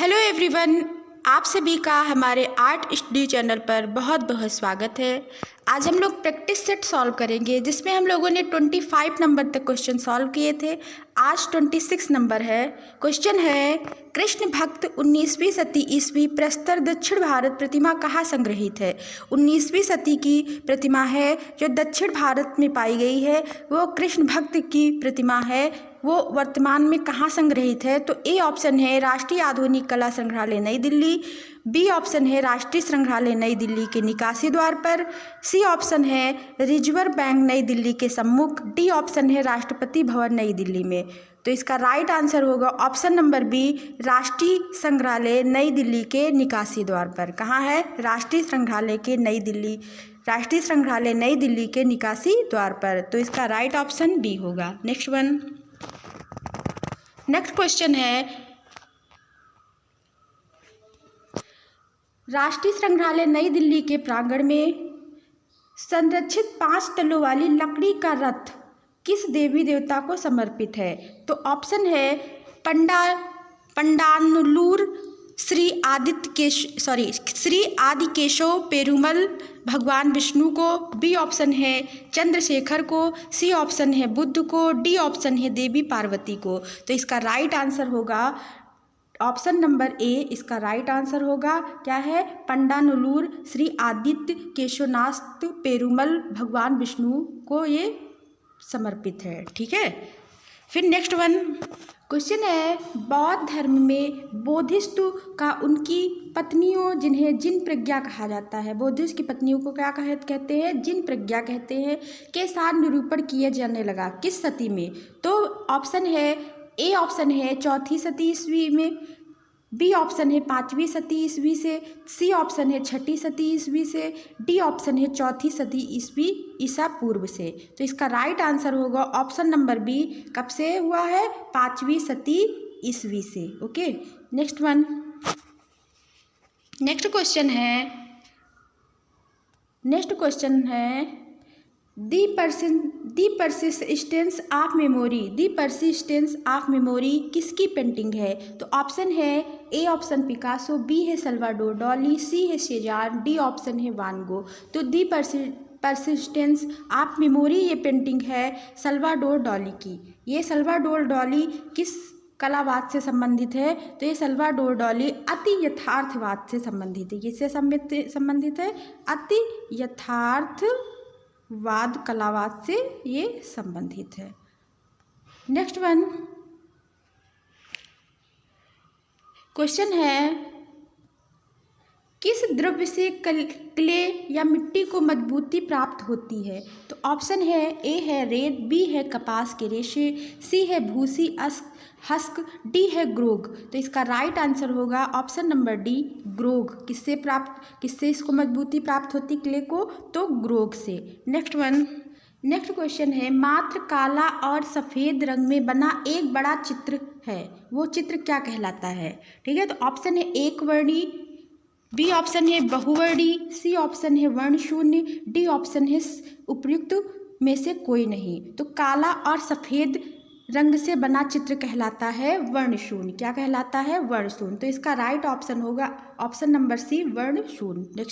Hello everyone, आप सभी का हमारे आर्ट स्टडी चैनल पर बहुत बहुत स्वागत है। आज हम लोग प्रैक्टिस सेट सॉल्व करेंगे जिसमें हम लोगों ने 25 नंबर तक क्वेश्चन सॉल्व किए थे। आज 26 नंबर है। क्वेश्चन है, कृष्ण भक्त 19वीं शती ईस्वी प्रस्तर दक्षिण भारत प्रतिमा कहाँ संग्रहित है। 19वीं शती की प्रतिमा है जो दक्षिण भारत में पाई गई है, वो कृष्ण भक्त की प्रतिमा है। वो वर्तमान में कहाँ संग्रहित है? तो ए ऑप्शन है राष्ट्रीय आधुनिक कला संग्रहालय नई दिल्ली, बी ऑप्शन है राष्ट्रीय संग्रहालय नई दिल्ली के निकासी द्वार पर, सी ऑप्शन है रिजर्व बैंक नई दिल्ली के सम्मुख, डी ऑप्शन है राष्ट्रपति भवन नई दिल्ली में। तो इसका राइट आंसर होगा ऑप्शन नंबर बी, राष्ट्रीय संग्रहालय नई दिल्ली के निकासी द्वार पर। कहाँ है? राष्ट्रीय संग्रहालय के नई दिल्ली, राष्ट्रीय संग्रहालय नई दिल्ली के निकासी द्वार पर। तो इसका राइट ऑप्शन बी होगा। नेक्स्ट क्वेश्चन है, राष्ट्रीय संग्रहालय नई दिल्ली के प्रांगण में संरक्षित 5 तलों वाली लकड़ी का रथ किस देवी देवता को समर्पित है? तो ऑप्शन है पंडानूर श्री आदिकेशव पेरुमल भगवान विष्णु को, बी ऑप्शन है चंद्रशेखर को, सी ऑप्शन है बुद्ध को, डी ऑप्शन है देवी पार्वती को। तो इसका राइट आंसर होगा ऑप्शन नंबर ए। इसका राइट आंसर होगा क्या है? पंडानूर श्री आदित्य केशवनाथ पेरुमल भगवान विष्णु को ये समर्पित है। ठीक है, फिर नेक्स्ट वन क्वेश्चन है, बौद्ध धर्म में बोधिसत्व का उनकी पत्नियों जिन्हें जिन प्रज्ञा कहा जाता है, बोधिसत्व की पत्नियों को क्या कहते हैं? जिन प्रज्ञा कहते हैं, के साथ निरूपण किया जाने लगा किस सदी में? तो ऑप्शन है ए ऑप्शन है 4वीं शती ईस्वी में, बी ऑप्शन है 5वीं शती ईस्वी से, सी ऑप्शन है 6ठी शती ईस्वी से, डी ऑप्शन है 4थी शती ईस्वी ईसा पूर्व से। तो इसका राइट आंसर होगा ऑप्शन नंबर बी। कब से हुआ है? 5वीं शती ईस्वी से। ओके, नेक्स्ट क्वेश्चन है दी परसिस्टेंस ऑफ मेमोरी किसकी पेंटिंग है? तो ऑप्शन है ए ऑप्शन पिकासो, बी है सल्वाडोर डॉली, सी है सेजान, डी ऑप्शन है वान गो। तो दी परसिस्टेंस ऑफ मेमोरी ये पेंटिंग है सल्वाडोर डॉली की। ये सल्वाडोर डॉली किस कलावाद से संबंधित है? तो ये सल्वाडोर डॉली अति यथार्थवाद से संबंधित है। किससे संबंधित है? अति यथार्थवाद कलावाद से ये संबंधित है। नेक्स्ट वन क्वेश्चन है, किस द्रव्य से क्ले या मिट्टी को मजबूती प्राप्त होती है? तो ऑप्शन है ए है रेत, बी है कपास के रेशे, सी है भूसी हस्क, डी है ग्रोग। तो इसका राइट आंसर होगा ऑप्शन नंबर डी, ग्रोग। किससे इसको मजबूती प्राप्त होती क्ले को? तो ग्रोग से। नेक्स्ट क्वेश्चन है, मात्र काला और सफ़ेद रंग में बना एक बड़ा चित्र है, वो चित्र क्या कहलाता है? ठीक है, तो ऑप्शन है एक वर्णी, बी ऑप्शन है बहुवर्णी, सी ऑप्शन है वर्ण शून्य, डी ऑप्शन है उपयुक्त में से कोई नहीं। तो काला और सफ़ेद रंग से बना चित्र कहलाता है वर्ण शून्य। क्या कहलाता है? वर्ण शून्य। तो इसका राइट ऑप्शन होगा ऑप्शन नंबर सी, वर्ण शून्य।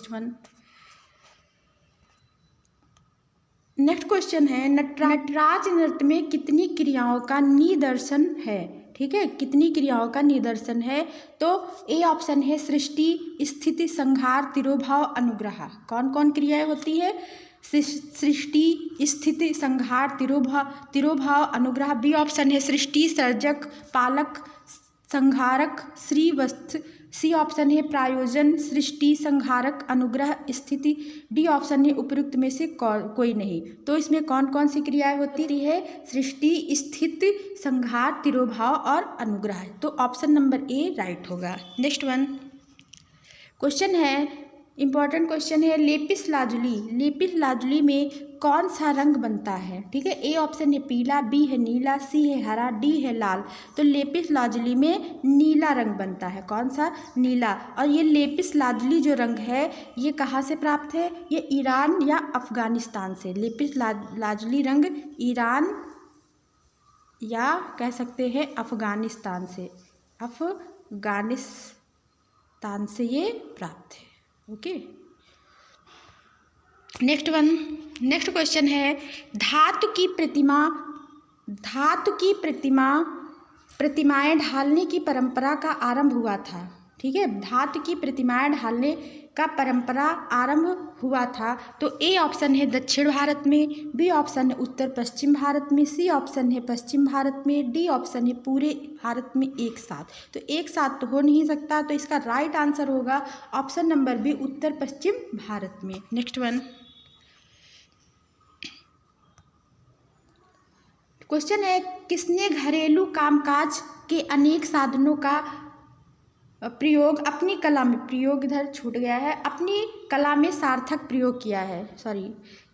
नेक्स्ट क्वेश्चन है, नटराज नृत्य में कितनी क्रियाओं का निदर्शन है? ठीक है, कितनी क्रियाओं का निदर्शन है? तो ए ऑप्शन है सृष्टि, स्थिति, संहार, तिरोभाव, अनुग्रह। कौन कौन क्रियाएं होती है? सृष्टि, स्थिति, संहार, तिरोभाव, अनुग्रह। बी ऑप्शन है सृष्टि, सर्जक, पालक, संहारक, श्रीवत्स। सी ऑप्शन है प्रायोजन, सृष्टि, संहारक, अनुग्रह, स्थिति। डी ऑप्शन है उपयुक्त में से कोई नहीं। तो इसमें कौन कौन सी क्रियाएं होती है? सृष्टि, स्थिति, संहार, तिरोभाव और अनुग्रह। तो ऑप्शन नंबर ए राइट होगा। नेक्स्ट वन क्वेश्चन है, इंपॉर्टेंट क्वेश्चन है, लेपिस लाजुली में कौन सा रंग बनता है? ठीक है, ए ऑप्शन है पीला, बी है नीला, सी है हरा, डी है लाल। तो लेपिस लाजुली में नीला रंग बनता है। कौन सा? नीला। और ये लेपिस लाजुली जो रंग है ये कहाँ से प्राप्त है? ये ईरान या अफगानिस्तान से। लेपिस लाजुली रंग ईरान या कह सकते हैं अफगानिस्तान से। अफगानिस्तान तान से ये प्राप्त है। ओके, नेक्स्ट क्वेश्चन है धातु की प्रतिमाएं ढालने की परंपरा का आरंभ हुआ था। ठीक है, धातु की प्रतिमाएं ढालने का परंपरा आरंभ हुआ था। तो ए ऑप्शन है दक्षिण भारत में, बी ऑप्शन है उत्तर पश्चिम भारत में, सी ऑप्शन है पश्चिम भारत में, डी ऑप्शन है पूरे भारत में एक साथ। तो एक साथ तो हो नहीं सकता, तो इसका राइट आंसर होगा ऑप्शन नंबर बी उत्तर पश्चिम भारत में। नेक्स्ट वन क्वेश्चन है किसने घरेलू कामकाज के अनेक साधनों का प्रयोग अपनी कला में, प्रयोग इधर छूट गया है, अपनी कला में सार्थक प्रयोग किया है।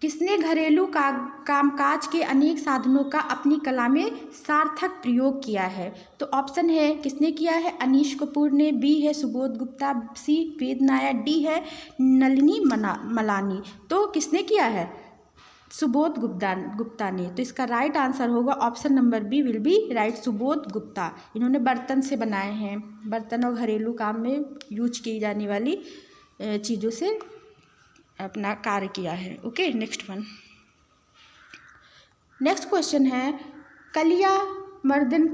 किसने घरेलू कामकाज के अनेक साधनों का अपनी कला में सार्थक प्रयोग किया है? तो ऑप्शन है किसने किया है, अनीश कपूर ने, बी है सुबोध गुप्ता, सी वेद नायर, डी है नलिनी मलानी। तो किसने किया है, सुबोध गुप्ता ने। तो इसका राइट आंसर होगा option number B will be right, Subodh Gupta. इन्होंने बर्तन से बनाए हैं, बर्तन और घरेलू काम में यूज की जाने वाली चीज़ों से अपना कार्य किया है। ओके, नेक्स्ट क्वेश्चन है कलियामर्दन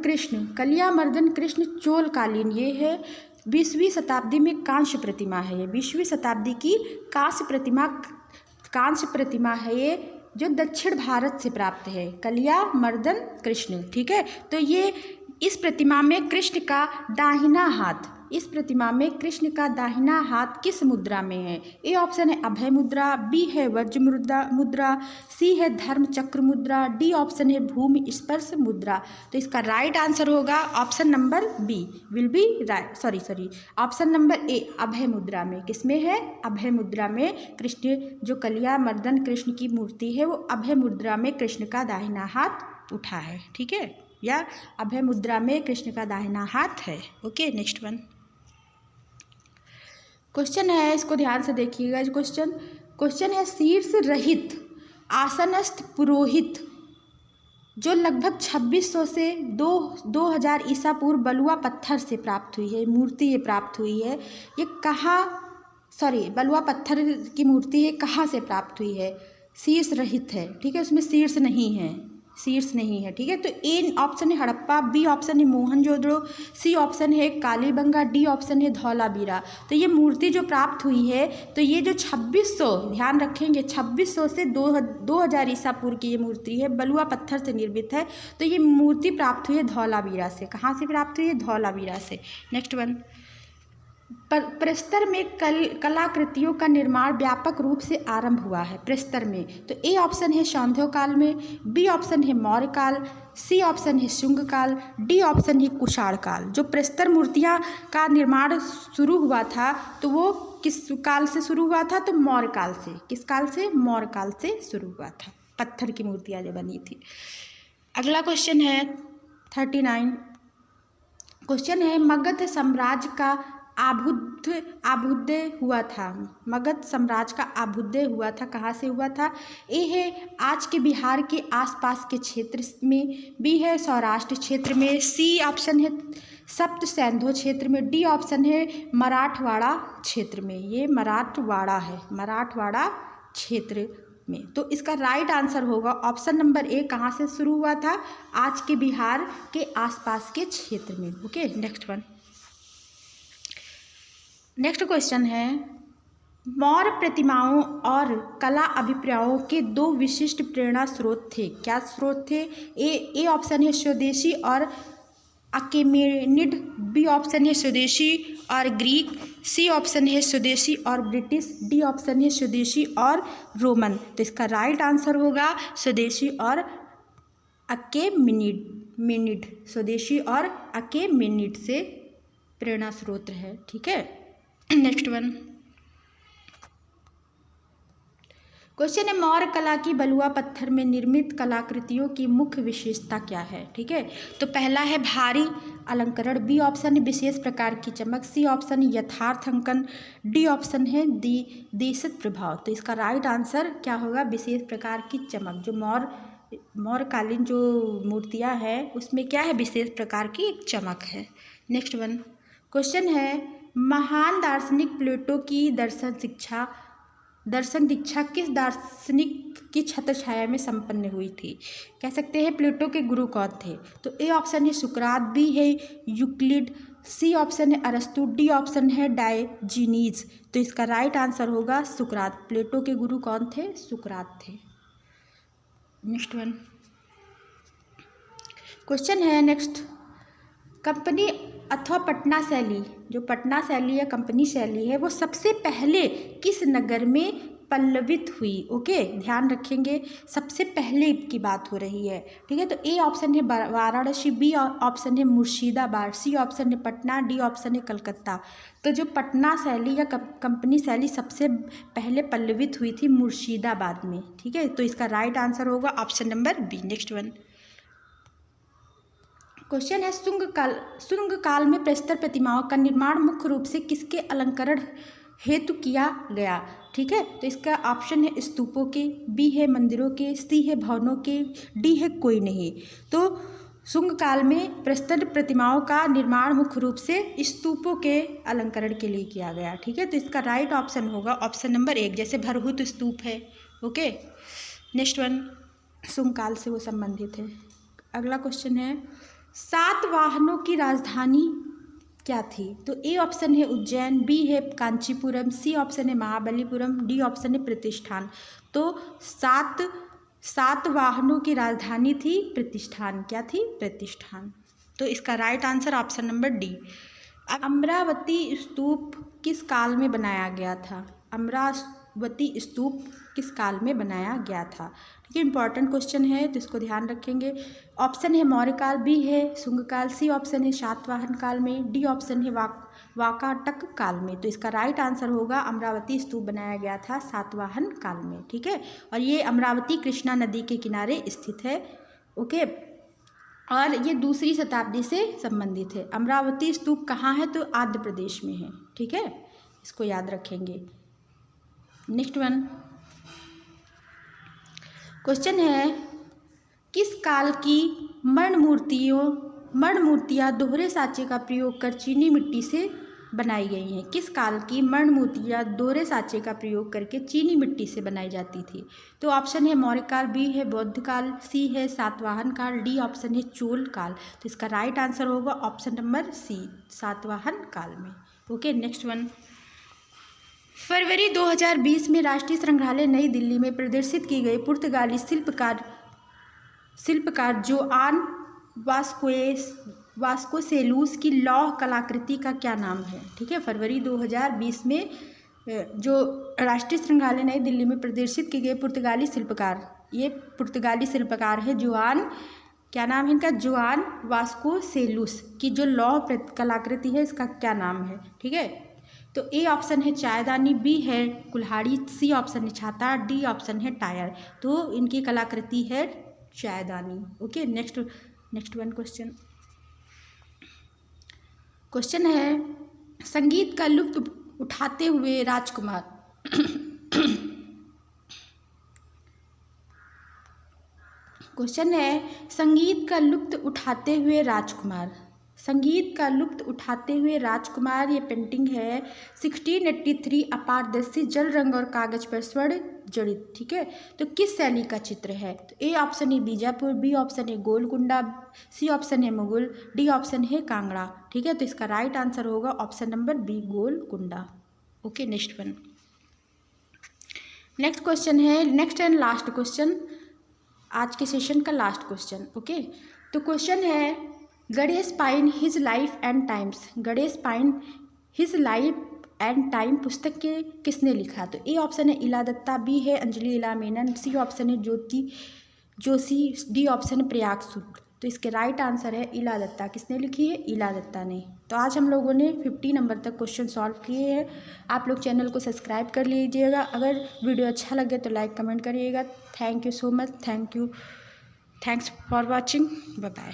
कृष्ण चोलकालीन, ये है 20वीं शताब्दी में कांस्य प्रतिमा है। ये 20वीं शताब्दी की कांस्य प्रतिमा है, ये जो दक्षिण भारत से प्राप्त है, कलियामर्दन कृष्ण। ठीक है, तो ये इस प्रतिमा में कृष्ण का दाहिना हाथ किस मुद्रा में है? ए ऑप्शन है अभय मुद्रा, बी है वज्र मुद्रा, सी है धर्म चक्र मुद्रा, डी ऑप्शन है भूमि स्पर्श मुद्रा। तो इसका राइट आंसर होगा option number B will be right, option number A अभय मुद्रा में। किसमें है, अभय मुद्रा में। कृष्ण जो कलियामर्दन कृष्ण की मूर्ति है वो अभय मुद्रा में कृष्ण का दाहिना हाथ उठा है। ठीक है, या अभय मुद्रा में कृष्ण का दाहिना हाथ है। ओके, नेक्स्ट क्वेश्चन है, इसको ध्यान से देखिएगा। क्वेश्चन है शीर्ष रहित आसनस्थ पुरोहित जो लगभग 2600 से 2000 ईसा पूर्व बलुआ पत्थर से प्राप्त हुई है, मूर्ति ये प्राप्त हुई है, ये बलुआ पत्थर की मूर्ति है, कहाँ से प्राप्त हुई है? शीर्ष रहित है। ठीक है, उसमें शीर्ष नहीं है। ठीक है, तो ए ऑप्शन है हड़प्पा, बी ऑप्शन है मोहनजोदड़ो, सी ऑप्शन है कालीबंगा, डी ऑप्शन है धौलावीरा। तो ये मूर्ति जो प्राप्त हुई है, तो ये जो 2600, ध्यान रखेंगे 2600 से 2000 ईसा पूर्व की ये मूर्ति है, बलुआ पत्थर से निर्मित है। तो ये मूर्ति प्राप्त हुई है धौलावीरा से। कहाँ से प्राप्त हुई है? धौलावीरा से। नेक्स्ट प्रस्तर में कलाकृतियों का निर्माण व्यापक रूप से आरंभ हुआ है। प्रस्तर में तो ए ऑप्शन है सौंध्य काल में, बी ऑप्शन है मौर्य काल, सी ऑप्शन है शुंग काल, डी ऑप्शन है कुषाण काल। जो प्रस्तर मूर्तियां का निर्माण शुरू हुआ था तो वो किस काल से शुरू हुआ था? तो मौर्य काल से। किस काल से? मौर्य काल से शुरू हुआ था, पत्थर की मूर्तियां जो बनी थी। अगला क्वेश्चन है 39। क्वेश्चन है मगध साम्राज्य का अभ्युदय हुआ था। मगध साम्राज्य का अभ्युदय हुआ था, कहाँ से हुआ था? ए है आज के बिहार के आसपास के क्षेत्र में, बी है सौराष्ट्र क्षेत्र में, सी ऑप्शन है सप्त सैंधो क्षेत्र में, डी ऑप्शन है मराठवाड़ा क्षेत्र में। ये मराठवाड़ा है, मराठवाड़ा क्षेत्र में। तो इसका राइट आंसर होगा ऑप्शन नंबर ए, कहाँ से शुरू हुआ था? आज के बिहार के आसपास के क्षेत्र में। ओके, नेक्स्ट क्वेश्चन है मौर्य प्रतिमाओं और कला अभिप्रायों के दो विशिष्ट प्रेरणा स्रोत थे। क्या स्रोत थे? ए ऑप्शन है स्वदेशी और अकेमेनिड, बी ऑप्शन है स्वदेशी और ग्रीक, सी ऑप्शन है स्वदेशी और ब्रिटिश, डी ऑप्शन है स्वदेशी और रोमन। तो इसका राइट आंसर होगा स्वदेशी और अकेमेनिड। स्वदेशी और अकेमेनिड से प्रेरणा स्रोत है। ठीक है, नेक्स्ट क्वेश्चन है मौर्य कला की बलुआ पत्थर में निर्मित कलाकृतियों की मुख्य विशेषता क्या है? ठीक है, तो पहला है भारी अलंकरण, बी ऑप्शन है विशेष प्रकार की चमक, सी ऑप्शन है यथार्थ अंकन, डी ऑप्शन है देशित प्रभाव। तो इसका राइट आंसर क्या होगा? विशेष प्रकार की चमक। जो मौर्यकालीन जो मूर्तियां हैं उसमें क्या है? विशेष प्रकार की चमक है। नेक्स्ट क्वेश्चन है महान दार्शनिक प्लेटो की दर्शन दीक्षा किस दार्शनिक की छत्रछाया में संपन्न हुई थी? कह सकते हैं प्लेटो के गुरु कौन थे? तो ए ऑप्शन है सुकरात, बी है यूक्लिड, सी ऑप्शन है अरस्तु, डी ऑप्शन है डायोजीनीज। तो इसका राइट आंसर होगा सुकरात। प्लेटो के गुरु कौन थे? सुकरात थे। नेक्स्ट वन क्वेश्चन है नेक्स्ट, कंपनी अथवा पटना शैली, जो पटना शैली या कंपनी शैली है वो सबसे पहले किस नगर में पल्लवित हुई? ओके, ध्यान रखेंगे, सबसे पहले की बात हो रही है। ठीक है, तो ए ऑप्शन है वाराणसी, बी ऑप्शन है मुर्शिदाबाद, सी ऑप्शन है पटना, डी ऑप्शन है कलकत्ता। तो जो पटना शैली या कंपनी शैली सबसे पहले पल्लवित हुई थी मुर्शिदाबाद में। ठीक है, तो इसका राइट आंसर होगा option number B. Next one question है, शुंग काल में प्रस्तर प्रतिमाओं का निर्माण मुख्य रूप से किसके अलंकरण हेतु किया गया? ठीक है, तो इसका ऑप्शन है स्तूपों के, बी है मंदिरों के, सी है भवनों के, डी है कोई नहीं। तो शुंग काल में प्रस्तर प्रतिमाओं का निर्माण मुख्य रूप से स्तूपों के अलंकरण के लिए किया गया। ठीक है, तो इसका राइट ऑप्शन होगा ऑप्शन नंबर 1, जैसे भरहुत स्तूप है। ओके, नेक्स्ट वन शुंग काल से वो संबंधित है। अगला क्वेश्चन है, सातवाहनों की राजधानी क्या थी? तो ए ऑप्शन है उज्जैन, बी है कांचीपुरम, सी ऑप्शन है महाबलीपुरम, डी ऑप्शन है प्रतिष्ठान। तो सातवाहनों की राजधानी थी प्रतिष्ठान। क्या थी? प्रतिष्ठान। तो इसका right answer option number D. Amaravati स्तूप किस काल में बनाया गया था? अमरावती स्तूप किस काल में बनाया गया था? ठीक है, इंपॉर्टेंट क्वेश्चन है, तो इसको ध्यान रखेंगे। ऑप्शन है मौर्य काल, बी है शुंग काल, सी ऑप्शन है सातवाहन काल में, डी ऑप्शन है वाकाटक काल में। तो इसका राइट आंसर होगा अमरावती स्तूप बनाया गया था सातवाहन काल में। ठीक है, और ये अमरावती कृष्णा नदी के किनारे स्थित है। ओके, और ये 2री शताब्दी से संबंधित है। अमरावती स्तूप कहाँ है? तो आंध्र प्रदेश में है। ठीक है, इसको याद रखेंगे। नेक्स्ट वन क्वेश्चन है, किस काल की मर्ण मूर्तियाँ दोहरे साँचे का प्रयोग कर चीनी मिट्टी से बनाई गई हैं? किस काल की मर्ण मूर्तियाँ दोहरे साँचे का प्रयोग करके चीनी मिट्टी से बनाई जाती थी? तो ऑप्शन है मौर्य काल, बी है बौद्ध काल, सी है सातवाहन काल, डी ऑप्शन है चोल काल। तो इसका राइट आंसर होगा ऑप्शन नंबर सी, सातवाहन काल में। ओके, नेक्स्ट वन फरवरी 2020 में राष्ट्रीय संग्रहालय नई दिल्ली में प्रदर्शित की गई पुर्तगाली शिल्पकार जोआन वास्कोसेलूस की लौह कलाकृति का क्या नाम है? ठीक है, फरवरी 2020 में जो राष्ट्रीय संग्रहालय नई दिल्ली में प्रदर्शित की गई पुर्तगाली शिल्पकार है जोआन, क्या नाम है इनका? जोआन वास्कोसेलूस की जो लौह कलाकृति है इसका क्या नाम है? ठीक है, तो ए ऑप्शन है चायदानी, बी है कुल्हाड़ी, सी ऑप्शन है छाता, डी ऑप्शन है टायर। तो इनकी कलाकृति है चायदानी। ओके, नेक्स्ट वन क्वेश्चन है, संगीत का लुत्फ उठाते हुए राजकुमार क्वेश्चन है, संगीत का लुत्फ उठाते हुए राजकुमार ये पेंटिंग है 1683 अपारदर्शी जल रंग और कागज पर स्वर्ण जड़ित। ठीक है, तो किस शैली का चित्र है? तो ए ऑप्शन है बीजापुर, बी ऑप्शन है गोलकुंडा, सी ऑप्शन है मुगल, डी ऑप्शन है कांगड़ा। ठीक है, तो इसका राइट आंसर होगा option number B, Golconda. Okay, next question है, नेक्स्ट एंड लास्ट क्वेश्चन, आज के सेशन का लास्ट क्वेश्चन। ओके, तो क्वेश्चन है, Ganesh Pyne his life and time पुस्तक के किसने लिखा? तो ए ऑप्शन है इला दत्ता, बी है अंजलि इला मेनन, सी ऑप्शन है ज्योति जोशी, डी ऑप्शन है प्रयाग शुक्ल। तो इसके राइट आंसर है इला दत्ता। किसने लिखी है? इला दत्ता ने। तो आज हम लोगों ने 50 नंबर तक क्वेश्चन सॉल्व किए हैं। आप लोग चैनल को सब्सक्राइब कर लीजिएगा। अगर वीडियो अच्छा लगे तो लाइक कमेंट करिएगा। Thank you so much, thanks for watching, bye bye.